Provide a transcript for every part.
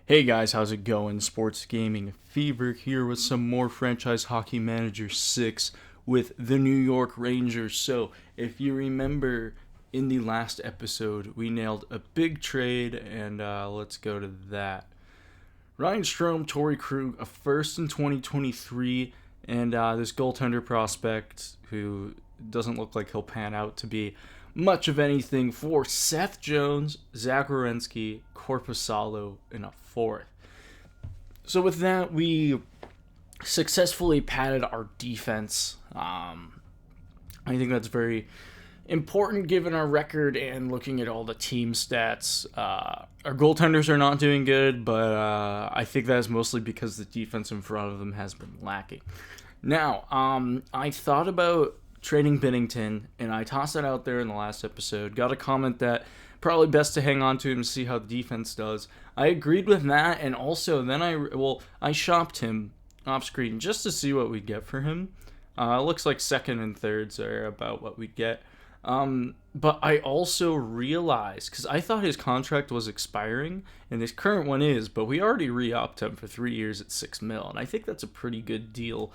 Hey guys, how's it going? Sports Gaming Fever here with some more Franchise Hockey Manager 6 with the New York Rangers. So, if you remember in the last episode, we nailed a big trade, and let's go to that. Ryan Strome, Torrey Krug, a first in 2023, and this goaltender prospect who doesn't look like he'll pan out to be much of anything for Seth Jones, Zach Werenski, Korpisalo in a fourth. So with that, we successfully padded our defense. I think that's very important given our record and looking at all the team stats. Our goaltenders are not doing good, but I think that's mostly because the defense in front of them has been lacking. Now, I thought about trading Binnington, and I tossed it out there in the last episode. Got a comment that probably best to hang on to him to see how the defense does. I agreed with that, and also then I shopped him off screen just to see what we'd get for him. It looks like second and thirds are about what we'd get. But I also realized, because I thought his contract was expiring, and his current one is, but we already re-upped him for 3 years at $6 million, and I think that's a pretty good deal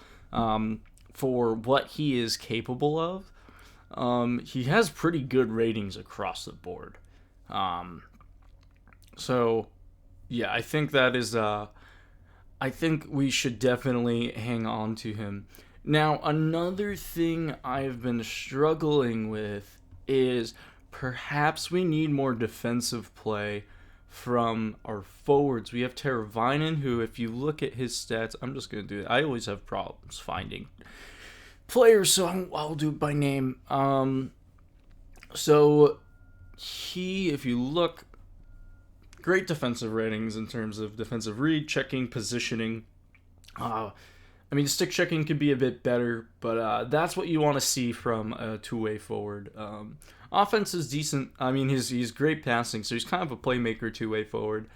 for what he is capable of. He has pretty good ratings across the board. So, yeah, I think that is, I think we should definitely hang on to him. Now, another thing I've been struggling with is perhaps we need more defensive play from our forwards. We have Teravainen, who, if you look at his stats, I'm just going to do it. I always have problems finding players, so I'll do it by name. So he, if you look, great defensive ratings in terms of defensive read, checking, positioning. Stick checking could be a bit better, but that's what you want to see from a two-way forward. Offense is decent. He's great passing, so he's kind of a playmaker two-way forward.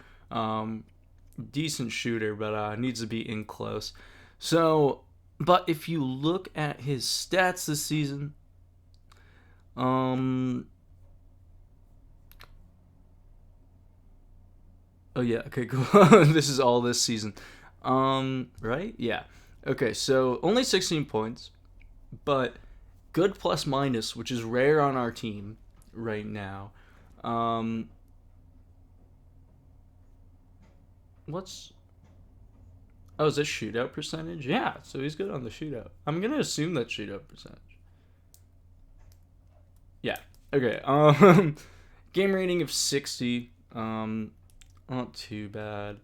Decent shooter, but needs to be in close. So, but if you look at his stats this season, oh yeah, okay, cool. This is all this season. Right? Yeah. Okay, so only 16 points, but good plus minus, which is rare on our team right now. Is this shootout percentage? Yeah, so he's good on the shootout. I'm going to assume that's shootout percentage. Yeah, okay. Game rating of 60. Not too bad.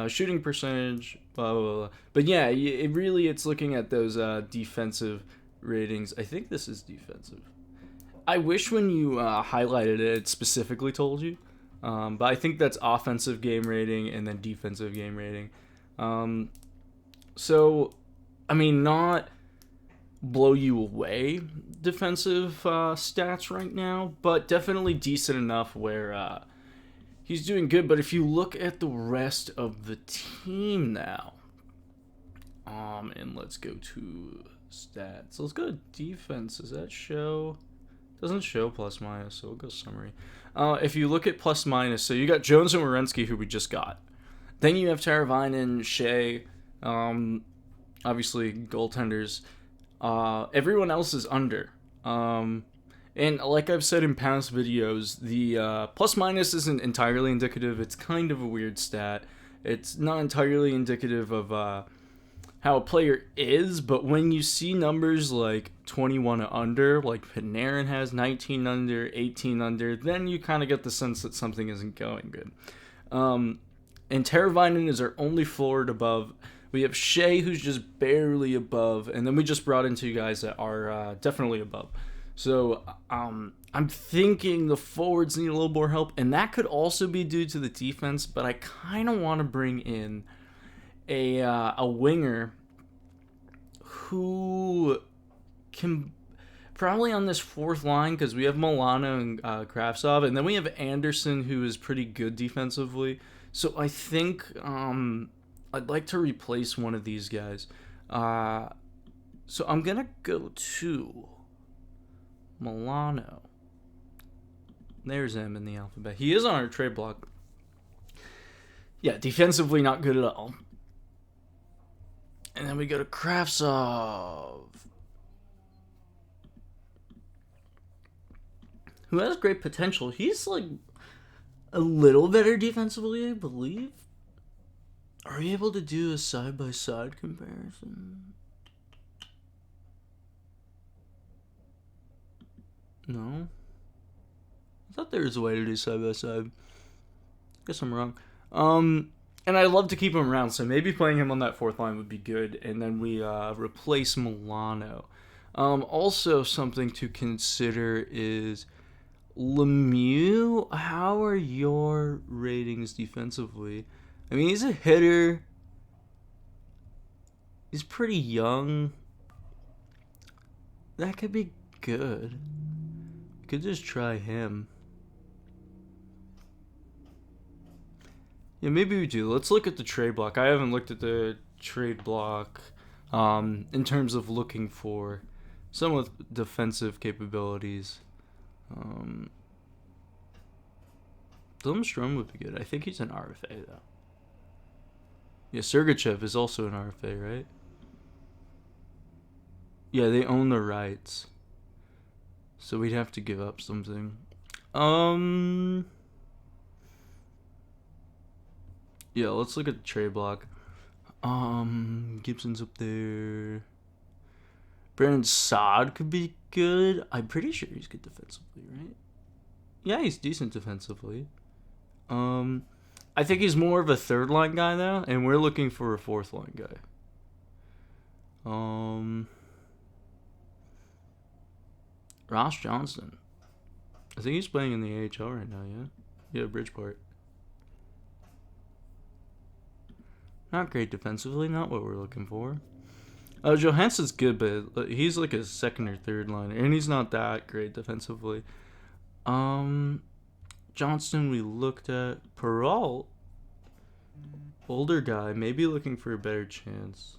Shooting percentage, blah, blah, blah. But yeah, it's looking at those defensive ratings. I think this is defensive. I wish when you highlighted it specifically told you. But I think that's offensive game rating and then defensive game rating. Not blow you away defensive stats right now, but definitely decent enough where he's doing good. But if you look at the rest of the team now, and let's go to stats. Let's go to defense. Does that show? Doesn't show plus minus, so we'll go summary. If you look at plus minus, so you got Jones and Werenski, who we just got. Then you have Teravainen, Shea, obviously goaltenders. Everyone else is under. And like I've said in past videos, the plus minus isn't entirely indicative. It's kind of a weird stat. It's not entirely indicative of how a player is, but when you see numbers like 21 under, like Panarin has 19 under, 18 under, then you kind of get the sense that something isn't going good. And Teravainen is our only forward above. We have Shea, who's just barely above, and then we just brought in two guys that are definitely above. So I'm thinking the forwards need a little more help, and that could also be due to the defense, but I kind of want to bring in a winger who can probably on this fourth line, because we have Milano and Kravtsov, and then we have Anderson, who is pretty good defensively. So I think I'd like to replace one of these guys. So I'm going to go to Milano. There's M in the alphabet. He is on our trade block. Yeah, defensively not good at all. And then we go to Kravtsov, who has great potential. He's like a little better defensively, I believe. Are we able to do a side-by-side comparison? No. I thought there was a way to do side-by-side. Guess I'm wrong. And I'd love to keep him around, so maybe playing him on that fourth line would be good. And then we replace Milano. Also, something to consider is Lemieux. How are your ratings defensively? I mean, he's a hitter. He's pretty young. That could be good. We could just try him. Yeah, maybe we do. Let's look at the trade block. I haven't looked at the trade block in terms of looking for someone with defensive capabilities. Blomstrom would be good. I think he's an RFA, though. Yeah, Sergachev is also an RFA, right? Yeah, they own the rights. So we'd have to give up something. Yeah, let's look at the trade block. Gibson's up there. Brandon Saad could be good. I'm pretty sure he's good defensively, right? Yeah, he's decent defensively. I think he's more of a third line guy though, and we're looking for a fourth line guy. Ross Johnston. I think he's playing in the AHL right now, yeah? Yeah, Bridgeport. Not great defensively, not what we're looking for. Johansson's good, but he's like a second or third liner, and he's not that great defensively. Johnston we looked at. Perrault, older guy, maybe looking for a better chance.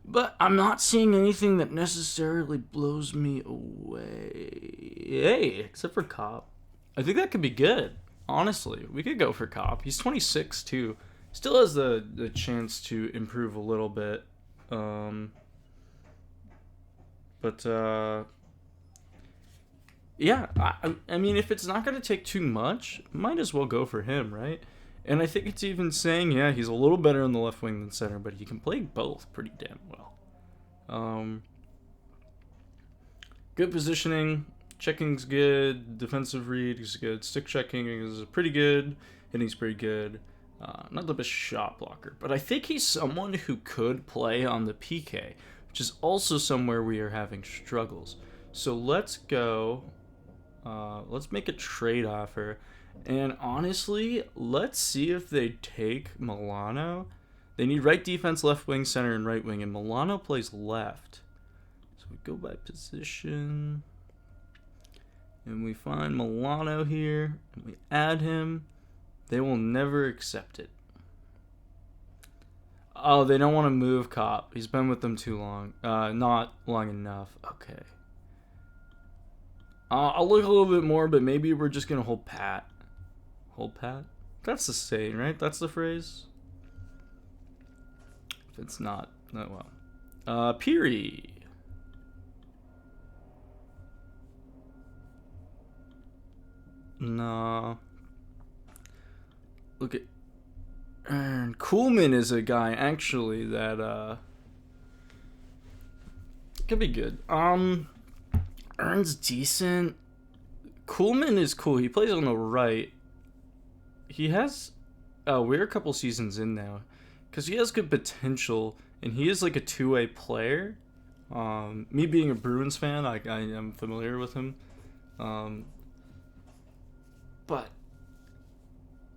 But I'm not seeing anything that necessarily blows me away. Hey, except for Kopp. I think that could be good. Honestly, we could go for Kopp. He's 26 too. Still has the chance to improve a little bit. Yeah, I mean, if it's not going to take too much, might as well go for him, right? And I think it's even saying, yeah, he's a little better on the left wing than center, but he can play both pretty damn well. Good positioning. Checking's good. Defensive read is good. Stick checking is pretty good. Hitting's pretty good. Not the best shot blocker, but I think he's someone who could play on the PK, which is also somewhere we are having struggles. So let's go. Let's make a trade offer. And honestly, let's see if they take Milano. They need right defense, left wing, center, and right wing, and Milano plays left. So we go by position. And we find Milano here, and we add him. They will never accept it. Oh, they don't want to move Kopp. He's been with them too long. Not long enough. Okay. I'll look a little bit more, but maybe we're just going to hold pat. Hold pat? That's the saying, right? That's the phrase? If it's not, oh well. Peary. No. Look at Aaron Kuhlman is a guy actually that could be good. Aaron's decent. Kuhlman is cool. He plays on the right. He has we're a couple seasons in now, because he has good potential and he is like a two-way player. Me being a Bruins fan, I am familiar with him. But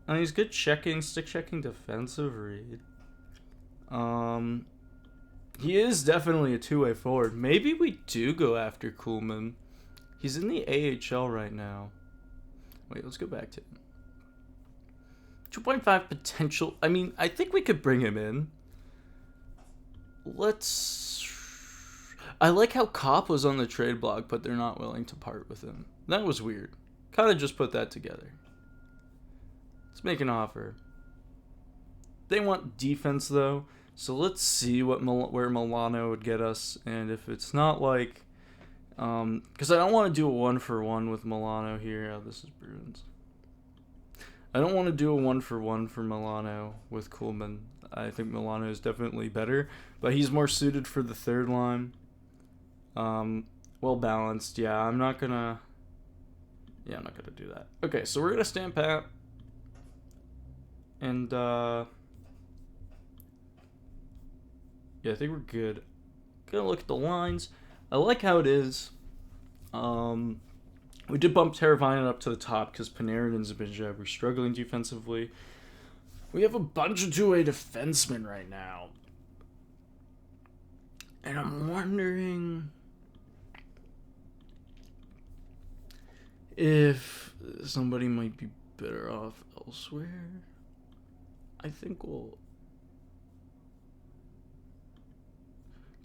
he's good checking, stick checking, defensive read. He is definitely a two-way forward. Maybe we do go after Kuhlman. He's in the AHL right now. Wait, let's go back to him. 2.5 potential. I mean, I think we could bring him in. I like how Kopp was on the trade block, but they're not willing to part with him. That was weird. Kind of just put that together. Let's make an offer. They want defense, though. So let's see where Milano would get us. And if it's not like... Because I don't want to do a 1-for-1 with Milano here. Oh, this is Bruins. I don't want to do a 1-for-1 for Milano with Kuhlman. I think Milano is definitely better. But he's more suited for the third line. Well balanced. Yeah, I'm not going to do that. Okay, so we're going to stand pat. And, yeah, I think we're good. Gonna look at the lines. I like how it is. We did bump Teravainen up to the top because Panarin and Zibanejad were struggling defensively. We have a bunch of two-way defensemen right now. And I'm wondering if somebody might be better off elsewhere. I think we'll...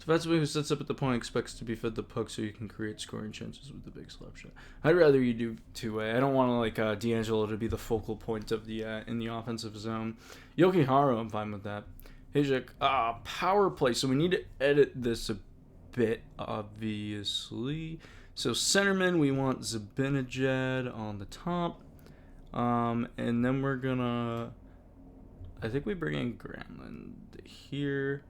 Defensively, who sets up at the point expects to be fed the puck so you can create scoring chances with the big slap shot. I'd rather you do two-way. I don't want to like D'Angelo to be the focal point of the in the offensive zone. Yokiharu, I'm fine with that. Hejek, power play. So we need to edit this a bit, obviously. So centerman, we want Zibanejad on the top, and then we're gonna. I think we bring in Granlund here.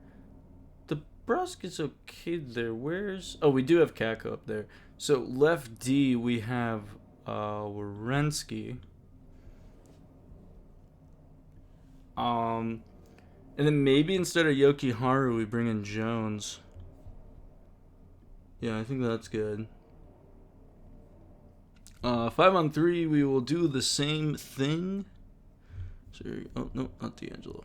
Brusk is okay there. We do have Kako up there. So left D we have Werenski. And then maybe instead of Yokiharu we bring in Jones. Yeah, I think that's good. 5-on-3 we will do the same thing. Sorry. Oh no, not D'Angelo.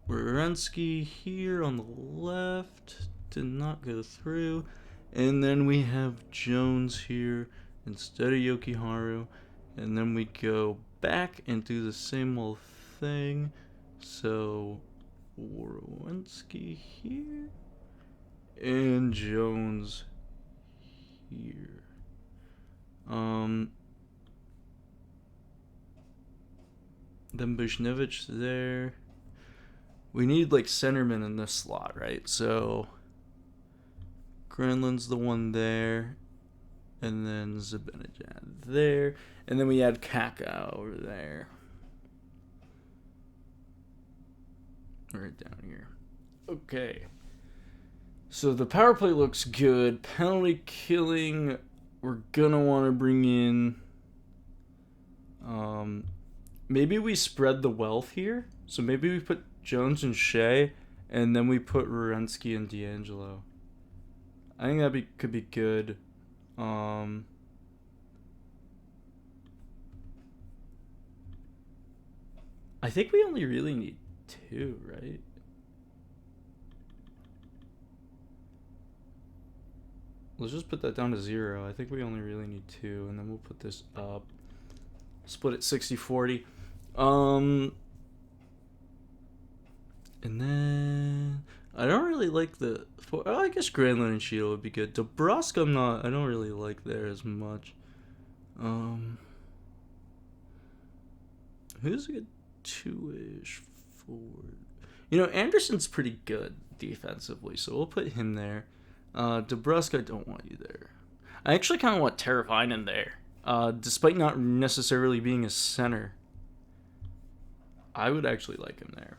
Werenski here on the left. Did not go through. And then we have Jones here instead of Yokiharu. And then we go back and do the same old thing. So Werenski here. And Jones here. Then Bushnevich there. We need like centerman in this slot, right? So Granlund's the one there, and then Zibanejad there, and then we add Kaka over there, right down here. Okay. So the power play looks good. Penalty killing, we're gonna want to bring in. Maybe we spread the wealth here. So maybe we put Jones and Shea, and then we put Werenski and D'Angelo. I think that could be good. I think we only really need 2, right? Let's just put that down to 0. I think we only really need 2, and then we'll put this up. Split it 60-40. And then I don't really like the. I guess Granlund and Shield would be good. DeBrusque, I don't really like there as much. Who's a good 2-ish forward? Anderson's pretty good defensively, so we'll put him there. DeBrusque, I don't want you there. I actually kind of want Teravainen there, despite not necessarily being a center. I would actually like him there.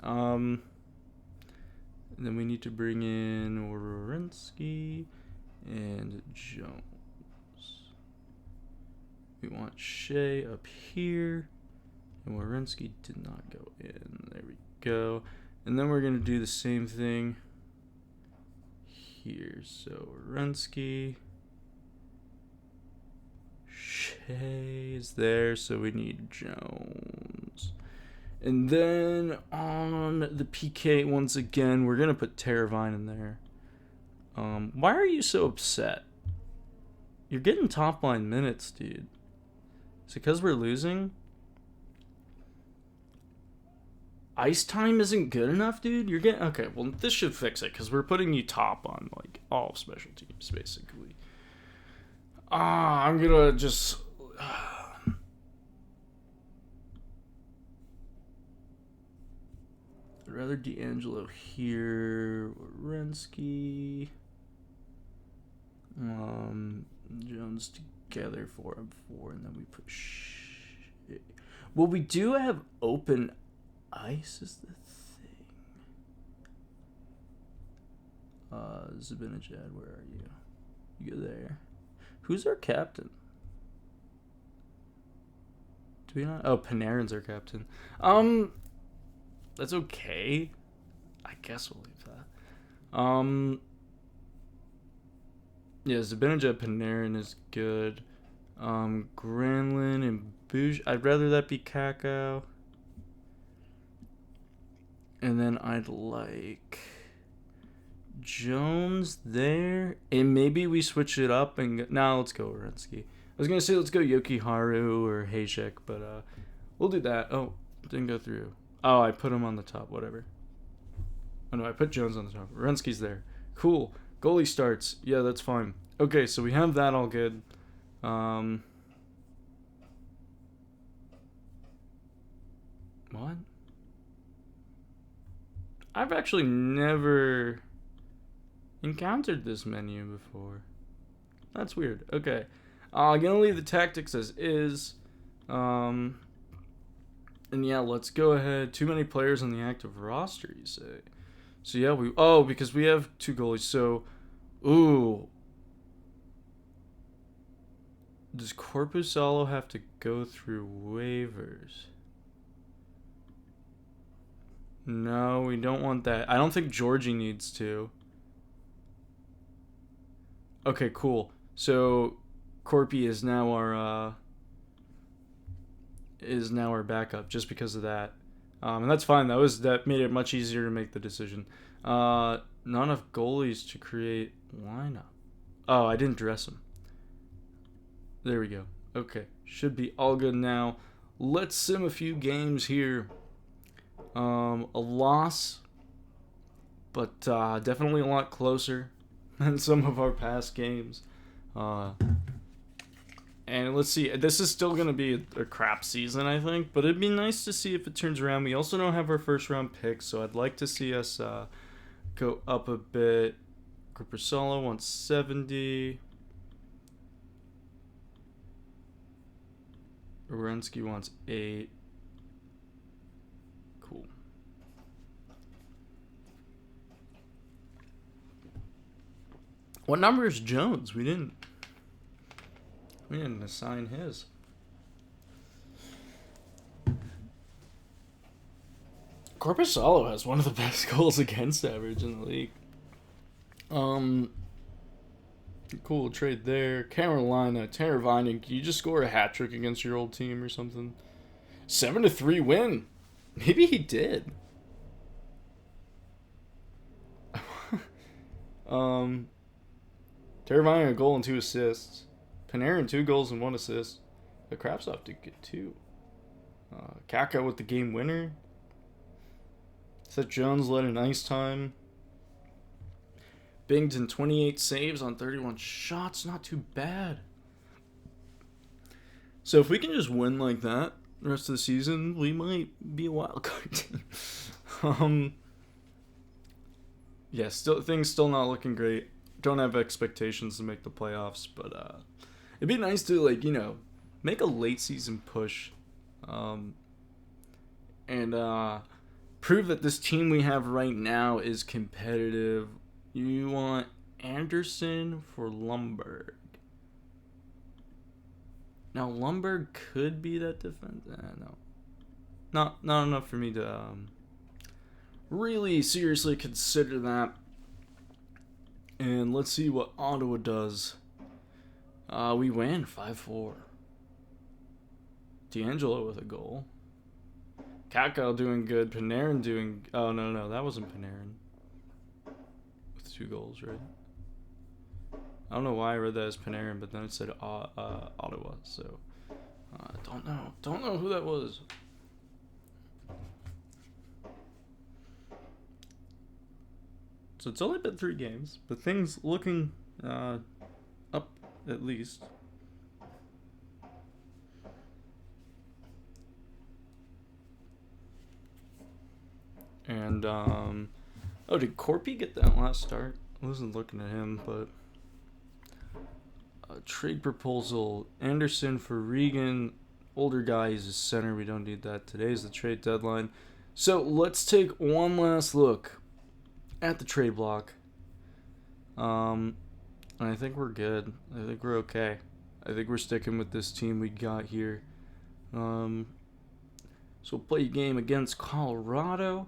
And then we need to bring in Werenski and Jones. We want Shea up here. And Werenski did not go in. There we go. And then we're going to do the same thing here. So Werenski. Shea is there. So we need Jones. And then on the PK, once again, we're going to put Teravainen in there. Why are you so upset? You're getting top line minutes, dude. Is it because we're losing? Ice time isn't good enough, dude? You're getting... Okay, well, this should fix it, because we're putting you top on, like, all special teams, basically. I'm going to just... I'd rather D'Angelo here. Wierenski. Jones together 4-4, and then we put. Well, we do have open ice. Is the thing. Zibanejad, where are you? You there? Who's our captain? Do we not? Oh, Panarin's our captain. That's okay. I guess we'll leave that. Yeah, Zibanejad, Panarin is good. Granlund and Bouge. I'd rather that be Kakao. And then I'd like Jones there. And maybe we switch it up and now let's go Wierenski. I was gonna say let's go Yokiharu or Hayek, but we'll do that. Oh, didn't go through. Oh, I put him on the top. Whatever. Oh no, I put Jones on the top. Wierenski's there. Cool. Goalie starts. Yeah, that's fine. Okay, so we have that all good. What? I've actually never encountered this menu before. That's weird. Okay. I'm going to leave the tactics as is. And yeah, let's go ahead. Too many players on the active roster, you say. So yeah, because we have 2 goalies. So, does Korpisalo have to go through waivers? No, we don't want that. I don't think Georgie needs to. Okay, cool. So Corpy is now our backup just because of that. And that's fine. That made it much easier to make the decision. Not enough goalies to create lineup. Oh, I didn't dress him. There we go. Okay, should be all good now. Let's sim a few games here. A loss, but definitely a lot closer than some of our past games. And let's see. This is still going to be a crap season, I think, but it'd be nice to see if it turns around. We also don't have our first round pick, so I'd like to see us go up a bit. Korpisalo 170. Wierenski wants 8. Cool. What number is Jones? We didn't assign his. Korpisalo has one of the best goals against average in the league. Cool trade there. Carolina, Teravainen. Can you just score a hat trick against your old team or something? 7-3 win. Maybe he did. Teravainen a goal and 2 assists. Panarin 2 goals and 1 assist. The Kravtsov did get 2. Kakao with the game winner. Seth Jones led in ice time. Bington 28 saves on 31 shots. Not too bad. So if we can just win like that the rest of the season, we might be a wild card team. Yeah, things still not looking great. Don't have expectations to make the playoffs, but it'd be nice to make a late season push, and prove that this team we have right now is competitive. You want Anderson for Lundberg. Now Lundberg could be that defense. No, not enough for me to really seriously consider that. And let's see what Ottawa does. We win 5-4. D'Angelo with a goal. Kakao doing good. Panarin doing... Oh, no, that wasn't Panarin. With 2 goals, right? I don't know why I read that as Panarin, but then it said Ottawa, so... don't know. Don't know who that was. So it's only been 3 games, but things looking up at least. And And, oh, did Corpy get that last start? I wasn't looking at him, but trade proposal. Anderson for Regan. Older guy, he's a center. We don't need that. Today's the trade deadline. So let's take one last look at the trade block. I think we're good. I think we're okay. I think we're sticking with this team we got here. So we'll play a game against Colorado.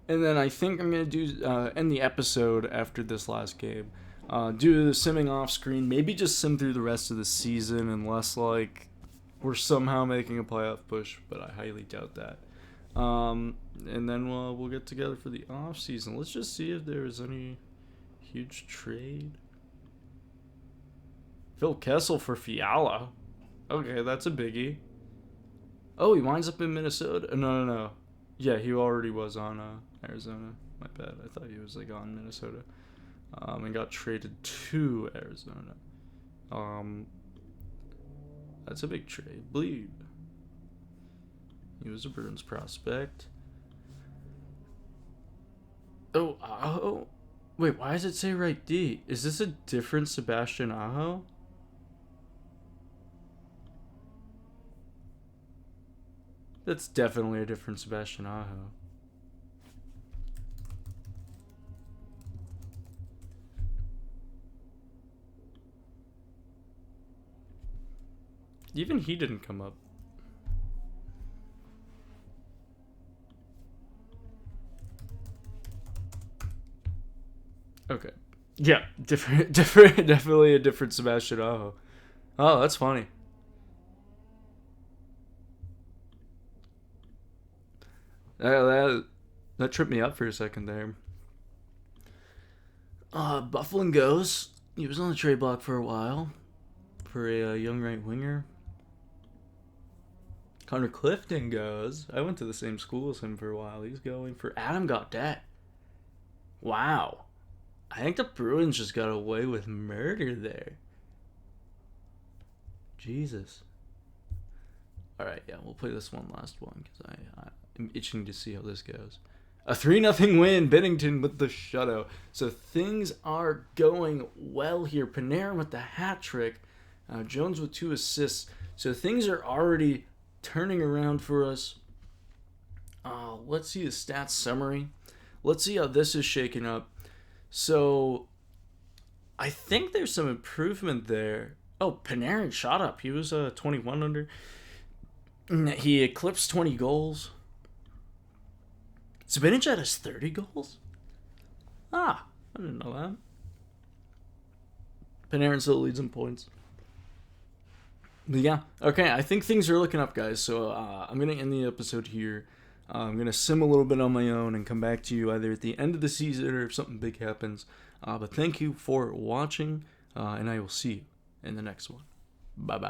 And then I think I'm going to do end the episode after this last game. Do the simming off screen. Maybe just sim through the rest of the season unless, like, we're somehow making a playoff push. But I highly doubt that. And then we'll get together for the off season. Let's just see if there's any huge trade. Phil Kessel for Fiala. Okay, that's a biggie. Oh, he winds up in Minnesota. No. Yeah, he already was on Arizona. My bad. I thought he was like on Minnesota. And got traded to Arizona. That's a big trade. Bleed. He was a Bruins prospect. Oh. Wait, why does it say right D? Is this a different Sebastian Aho? That's definitely a different Sebastian Aho. Even he didn't come up. Okay. Yeah, different, definitely a different Sebastian Aho. Oh, that's funny. That tripped me up for a second there. Bufflin goes. He was on the trade block for a while for a young right winger. Connor Clifton goes. I went to the same school as him for a while. He's going for Adam Gaudette. Wow. I think the Bruins just got away with murder there. Jesus. Alright, yeah, we'll play this one last one because I'm itching to see how this goes. A 3-0 win, Bennington with the shutout. So things are going well here. Panarin with the hat trick. Jones with 2 assists. So things are already turning around for us. Let's see the stats summary. Let's see how this is shaking up. So I think there's some improvement there. Oh, Panarin shot up. He was 21 under. He eclipsed 20 goals. Zibanejad has 30 goals? I didn't know that. Panarin still leads in points. But yeah, okay, I think things are looking up, guys. So I'm going to end the episode here. I'm going to sim a little bit on my own and come back to you either at the end of the season or if something big happens. But thank you for watching, and I will see you in the next one. Bye-bye.